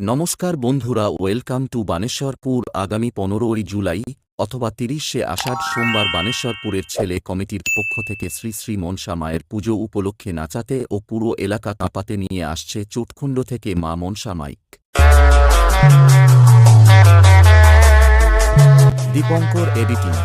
নমস্কার বন্ধুরা, welcome to Baneshwarpur. আগামী 15ই জুলাই অথবা 30শে আষাঢ় সোমবার বানেশ্বরপুরের ছেলে কমিটির পক্ষ থেকে শ্রী শ্রী মনসা মায়ের পুজো উপলক্ষে নাচাতে ও পুরো এলাকা কাঁপাতে নিয়ে আসছে চোটকুণ্ড থেকে মা মনসা মাইক। দীপঙ্কর এডিটিং।